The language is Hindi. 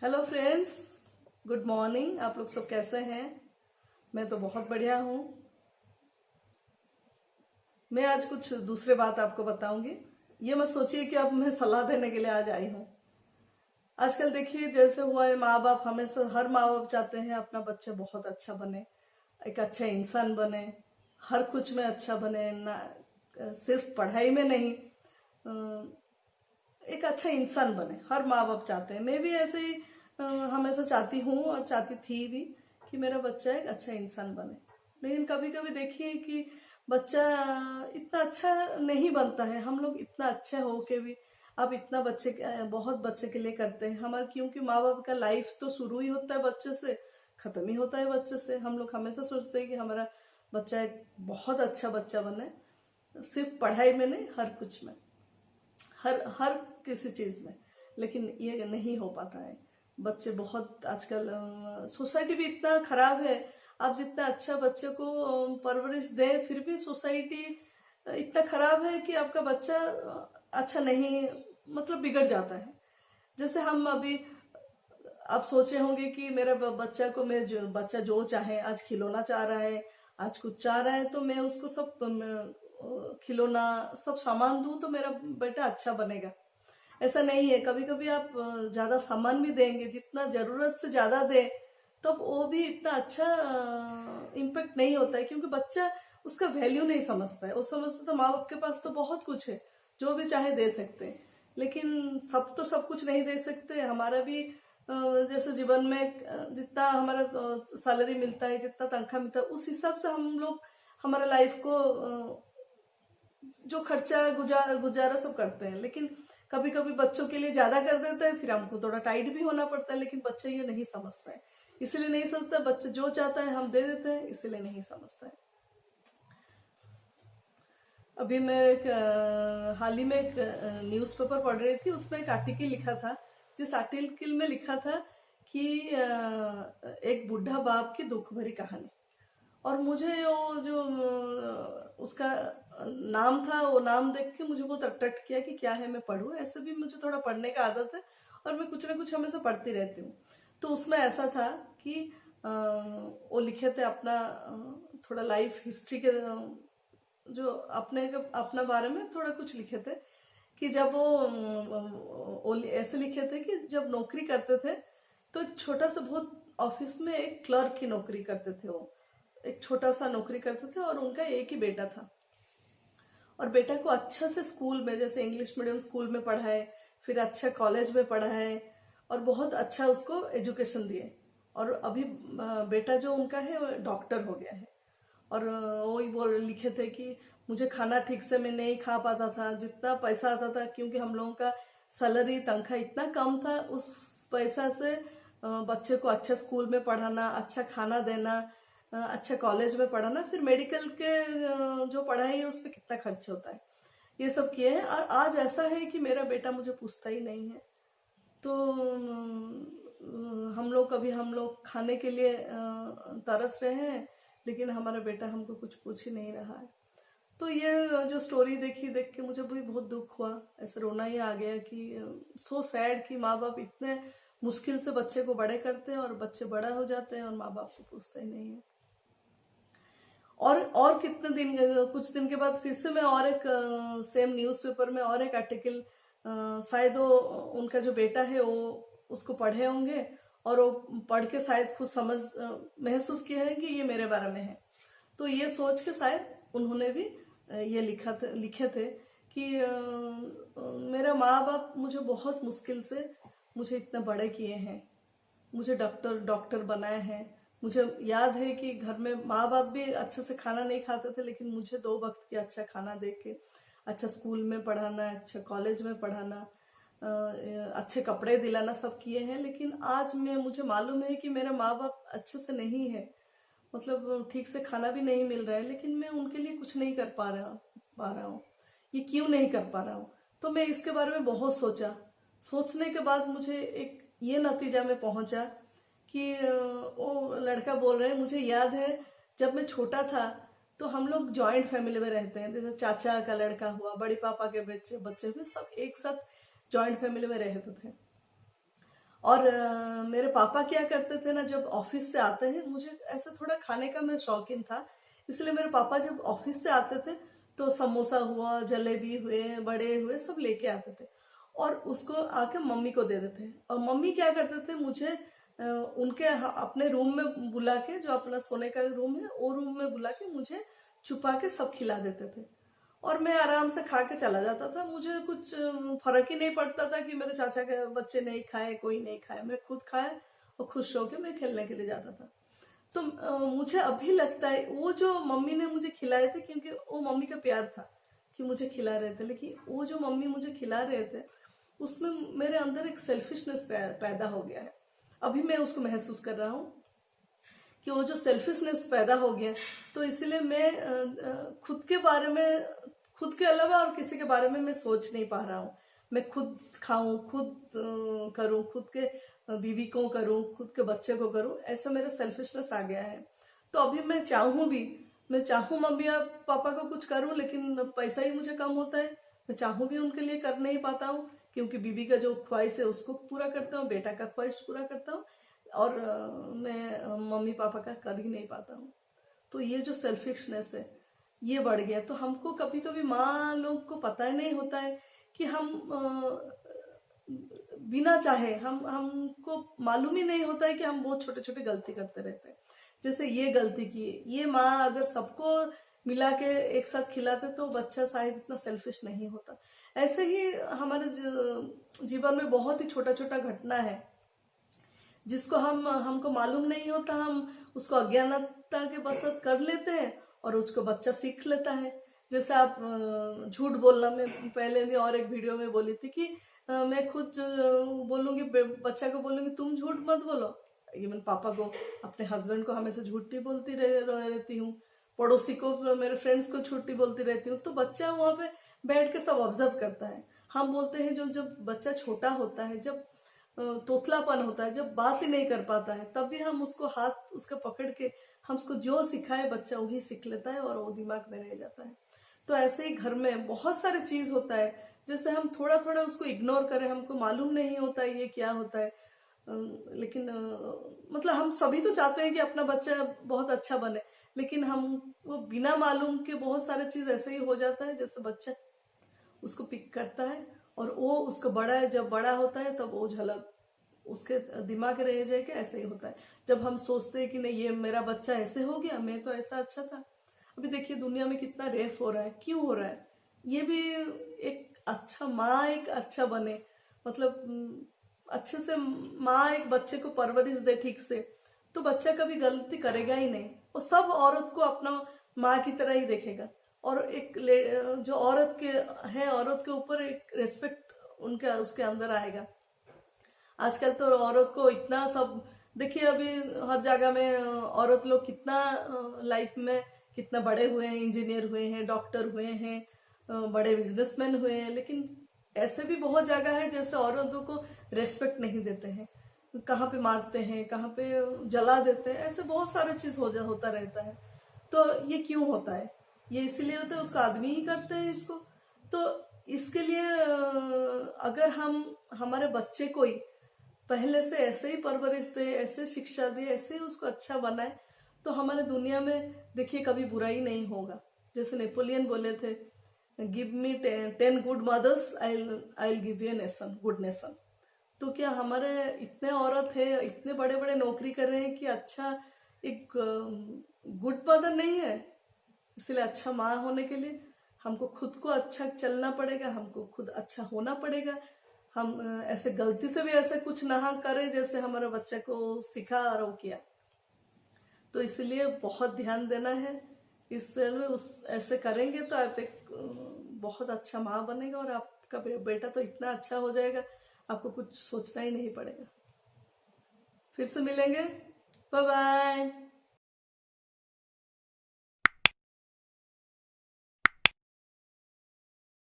Hello friends, good morning. आप लोग सब कैसे हैं? मैं तो बहुत बढ़िया हूँ। मैं आज कुछ दूसरे बात आपको बताऊंगी। ये मत सोचिए कि अब मैं सलाह देने के लिए आज आई हूँ। आजकल देखिए जैसे हुआ है, माँ बाप हमेशा, हर माँ बाप चाहते हैं अपना बच्चा बहुत अच्छा बने, एक अच्छा इंसान बने, हर कुछ में अच्छा बने, ना सिर्फ पढ़ाई में नहीं, एक अच्छा इंसान बने। हर माँ बाप चाहते हैं। मैं भी ऐसे ही हमेशा चाहती हूँ और चाहती थी भी कि मेरा बच्चा एक अच्छा इंसान बने। लेकिन कभी कभी देखिए कि बच्चा इतना अच्छा नहीं बनता है। हम लोग इतना अच्छे हो के भी अब इतना बहुत बच्चे के लिए करते हैं हमारे, क्योंकि माँ बाप का लाइफ तो शुरू ही होता है बच्चे से, खत्म ही होता है बच्चे से। हम लोग हमेशा सोचते हैं कि हमारा बच्चा एक बहुत अच्छा बच्चा बने, सिर्फ पढ़ाई में नहीं, हर कुछ में, हर हर किसी चीज में। लेकिन ये नहीं हो पाता है। बच्चे बहुत आजकल, सोसाइटी भी इतना खराब है। आप जितना अच्छा बच्चे को परवरिश दें, फिर भी सोसाइटी इतना खराब है कि आपका बच्चा अच्छा नहीं, मतलब बिगड़ जाता है। जैसे हम अभी, आप सोचे होंगे कि मेरा बच्चा को, मैं जो बच्चा जो चाहे, आज खिलौना चाह रहा है, आज कुछ चाह रहा है, तो मैं उसको सब खिलौना, सब सामान दूं तो मेरा बेटा अच्छा बनेगा। ऐसा नहीं है। कभी कभी आप ज्यादा सामान भी देंगे, जितना जरूरत से ज्यादा दें, तब वो भी इतना अच्छा इम्पेक्ट नहीं होता है, क्योंकि बच्चा उसका वैल्यू नहीं समझता है। वो समझता तो माँ बाप के पास तो बहुत कुछ है, जो भी चाहे दे सकते हैं। लेकिन सब तो सब कुछ नहीं दे सकते। हमारा भी जैसे जीवन में जितना हमारा सैलरी मिलता है, जितना तनख्वाह मिलता है, उस हिसाब से हम लोग हमारा लाइफ को जो खर्चा गुजारा सब करते हैं। लेकिन कभी कभी बच्चों के लिए ज्यादा कर देते हैं, फिर हमको थोड़ा टाइट भी होना पड़ता है। लेकिन बच्चे ये नहीं समझता है, इसीलिए नहीं समझता। बच्चे जो चाहता है हम दे देते हैं, इसीलिए नहीं समझता है। अभी मैं हाल ही में एक न्यूज़पेपर पढ़ रही थी, उसमें एक आर्टिकल लिखा था। जिस आर्टिकल में लिखा था कि एक बुढ़ा बाप की दुख भरी कहानी। और मुझे वो जो उसका नाम था, वो नाम देख के मुझे बहुत अट्रैक्ट किया कि क्या है, मैं पढूं। ऐसे भी मुझे थोड़ा पढ़ने का आदत है और मैं कुछ ना कुछ हमेशा पढ़ती रहती हूँ। तो उसमें ऐसा था कि वो लिखे थे अपना थोड़ा लाइफ हिस्ट्री के, जो अपना बारे में थोड़ा कुछ लिखे थे कि जब वो ऐसे लिखे थे कि जब नौकरी करते थे, तो एक छोटा सा बहुत ऑफिस में एक क्लर्क की नौकरी करते थे। वो एक छोटा सा नौकरी करते थे और उनका एक ही बेटा था। और बेटा को अच्छा से स्कूल में, जैसे इंग्लिश मीडियम स्कूल में पढ़ाए, फिर अच्छा कॉलेज में पढ़ाए और बहुत अच्छा उसको एजुकेशन दिए। और अभी बेटा जो उनका है वो डॉक्टर हो गया है। और वही बोल लिखे थे कि मुझे खाना ठीक से मैं नहीं खा पाता था, जितना पैसा आता था, क्योंकि हम लोगों का सैलरी तनख्वाह इतना कम था। उस पैसा से बच्चे को अच्छा स्कूल में पढ़ाना, अच्छा खाना देना, अच्छा कॉलेज में पढ़ाना, फिर मेडिकल के जो पढ़ाई है उस पर कितना खर्च होता है, ये सब किए हैं। और आज ऐसा है कि मेरा बेटा मुझे पूछता ही नहीं है। तो हम लोग खाने के लिए तरस रहे हैं, लेकिन हमारा बेटा हमको कुछ पूछ ही नहीं रहा है। तो ये जो स्टोरी देखी, देख के मुझे भी बहुत दुख हुआ, ऐसे रोना ही आ गया कि सो सैड कि माँ बाप इतने मुश्किल से बच्चे को बड़े करते हैं और बच्चे बड़ा हो जाते हैं और माँ बाप को पूछते ही नहीं है। और कितने दिन, कुछ दिन के बाद फिर से मैं और एक सेम न्यूज़पेपर में और एक आर्टिकल, शायद वो उनका जो बेटा है वो उसको पढ़े होंगे और वो पढ़ के शायद खुद महसूस किया है कि ये मेरे बारे में है। तो ये सोच के शायद उन्होंने भी ये लिखे थे कि मेरा माँ बाप मुझे बहुत मुश्किल से मुझे इतना बड़े किए हैं, मुझे डॉक्टर डॉक्टर बनाए हैं। मुझे याद है कि घर में माँ बाप भी अच्छे से खाना नहीं खाते थे, लेकिन मुझे 2 वक्त का अच्छा खाना दे के अच्छा स्कूल में पढ़ाना, अच्छा कॉलेज में पढ़ाना, अच्छे कपड़े दिलाना, सब किए हैं। लेकिन आज मुझे मालूम है कि मेरे माँ बाप अच्छे से नहीं है, मतलब ठीक से खाना भी नहीं मिल रहा है, लेकिन मैं उनके लिए कुछ नहीं कर पा रहा हूँ। ये क्यों नहीं कर पा रहा हूँ? तो मैं इसके बारे में बहुत सोचा। सोचने के बाद मुझे एक ये नतीजा में पहुंचा कि वो लड़का बोल रहे हैं, मुझे याद है जब मैं छोटा था तो हम लोग जॉइंट फैमिली में रहते हैं, जैसे चाचा का लड़का हुआ, बड़ी पापा के बच्चे बच्चे हुए, सब एक साथ जॉइंट फैमिली में रहते थे। और मेरे पापा क्या करते थे ना, जब ऑफिस से आते हैं, मुझे ऐसे थोड़ा खाने का मैं शौकीन था, इसलिए मेरे पापा जब ऑफिस से आते थे तो समोसा हुआ, जलेबी हुए, बड़े हुए, सब लेके आते थे और उसको आके मम्मी को दे देते। और मम्मी क्या करते थे, मुझे उनके अपने रूम में बुला के, जो अपना सोने का रूम है वो रूम में बुला के मुझे छुपा के सब खिला देते थे और मैं आराम से खा के चला जाता था। मुझे कुछ फर्क ही नहीं पड़ता था कि मेरे चाचा के बच्चे नहीं खाए, कोई नहीं खाए, मैं खुद खाया और खुश होके मैं खेलने के लिए जाता था। तो मुझे अभी लगता है वो जो मम्मी ने मुझे खिलाए थे, क्योंकि वो मम्मी का प्यार था कि मुझे खिला रहे थे, लेकिन वो जो मम्मी मुझे खिला रहे थे उसमें मेरे अंदर एक सेल्फिशनेस पैदा हो गया है। अभी मैं उसको महसूस कर रहा हूँ कि वो जो सेल्फिशनेस पैदा हो गया, तो इसलिए मैं खुद के बारे में, खुद के अलावा और किसी के बारे में मैं सोच नहीं पा रहा हूँ। मैं खुद खाऊं, खुद करूं, खुद के बीवी को करूं, खुद के बच्चे को करूं, ऐसा मेरा सेल्फिशनेस आ गया है। तो अभी मैं चाहूं मम्मी और पापा को कुछ करूं, लेकिन पैसा ही मुझे कम होता है। मैं चाहूं भी उनके लिए कर नहीं पाता हूँ, क्योंकि बीवी का जो ख्वाहिश है उसको पूरा करता हूँ, बेटा का ख्वाहिश पूरा करता हूँ, और मैं मम्मी पापा का कर ही नहीं पाता हूँ। तो ये जो सेल्फिशनेस है ये बढ़ गया। तो हमको कभी कभी माँ लोग को पता ही नहीं होता है कि हम बिना चाहे, हमको मालूम ही नहीं होता है कि हम बहुत छोटे छोटे गलती करते रहते हैं। जैसे ये गलती की, ये माँ अगर सबको मिला के एक साथ खिलाते तो बच्चा शायद इतना सेल्फिश नहीं होता। ऐसे ही हमारे जीवन में बहुत ही छोटा छोटा घटना है जिसको हमको मालूम नहीं होता, हम उसको अज्ञानता के बशत कर लेते हैं और उसको बच्चा सीख लेता है। जैसे आप झूठ बोलना, मैं पहले भी और एक वीडियो में बोली थी कि मैं खुद बोलूंगी, बच्चा को बोलूंगी तुम झूठ मत बोलो। इवन पापा को, अपने हस्बैंड को हमेशा झूठी बोलती रहती हूँ, पड़ोसी को, मेरे फ्रेंड्स को झूठी बोलती रहती हूँ। तो बच्चा वहां पे बैठ के सब ऑब्जर्व करता है। हम बोलते हैं जब बच्चा छोटा होता है, जब तोतलापन होता है, जब बात ही नहीं कर पाता है, तब भी हम उसको हाथ उसका पकड़ के हम उसको जो सिखाए बच्चा वही सीख लेता है और वो दिमाग में रह जाता है। तो ऐसे ही घर में बहुत सारे चीज होता है, जैसे हम थोड़ा थोड़ा उसको इग्नोर करें, हमको मालूम नहीं होता है ये क्या होता है। लेकिन मतलब हम सभी तो चाहते हैं कि अपना बच्चा बहुत अच्छा बने, लेकिन हम वो बिना मालूम के बहुत सारे चीज ऐसे ही हो जाता है, जैसे बच्चा उसको पिक करता है और वो उसको जब बड़ा होता है तब वो झलक उसके दिमाग रह जाएगा। ऐसे ही होता है जब हम सोचते हैं कि नहीं ये मेरा बच्चा ऐसे हो गया, मैं तो ऐसा अच्छा था। अभी देखिए दुनिया में कितना रेप हो रहा है, क्यों हो रहा है? ये भी एक अच्छा माँ एक अच्छा बने, मतलब अच्छे से माँ एक बच्चे को परवरिश दे ठीक से, तो बच्चा कभी गलती करेगा ही नहीं। वो सब औरत को अपना माँ की तरह ही देखेगा और एक जो औरत के है, औरत के ऊपर एक रेस्पेक्ट उनका उसके अंदर आएगा। आजकल तो औरत को इतना सब देखिए, अभी हर जगह में औरत लोग कितना लाइफ में कितना बड़े हुए हैं, इंजीनियर हुए हैं, डॉक्टर हुए हैं, बड़े बिजनेसमैन हुए हैं, लेकिन ऐसे भी बहुत जगह है जैसे औरतों को रेस्पेक्ट नहीं देते हैं, कहाँ पे मारते हैं, कहाँ पे जला देते हैं, ऐसे बहुत सारे चीज होता रहता है। तो ये क्यों होता है? ये इसलिए होता है उसको आदमी ही करते हैं इसको। तो इसके लिए अगर हम हमारे बच्चे को ही पहले से ऐसे ही परवरिश दे, ऐसे शिक्षा दे, ऐसे ही उसको अच्छा बनाए, तो हमारे दुनिया में देखिए कभी बुराई नहीं होगा। जैसे नेपोलियन बोले थे, give me 10 good mothers, I give you nation, good nation. तो क्या हमारे इतने औरत है, इतने बड़े बड़े नौकरी कर रहे हैं कि अच्छा एक गुड मदर नहीं है? इसलिए अच्छा माँ होने के लिए हमको खुद को अच्छा चलना पड़ेगा, हमको खुद अच्छा होना पड़ेगा। हम ऐसे गलती से भी ऐसे कुछ ना करें जैसे हमारे बच्चे को सिखा और वो किया। तो इसलिए बहुत ध्यान देना है इस में, उस ऐसे करेंगे तो आप एक बहुत अच्छा माँ बनेगा और आपका बेटा तो इतना अच्छा हो जाएगा, आपको कुछ सोचना ही नहीं पड़ेगा। फिर से मिलेंगे, बाय बाय।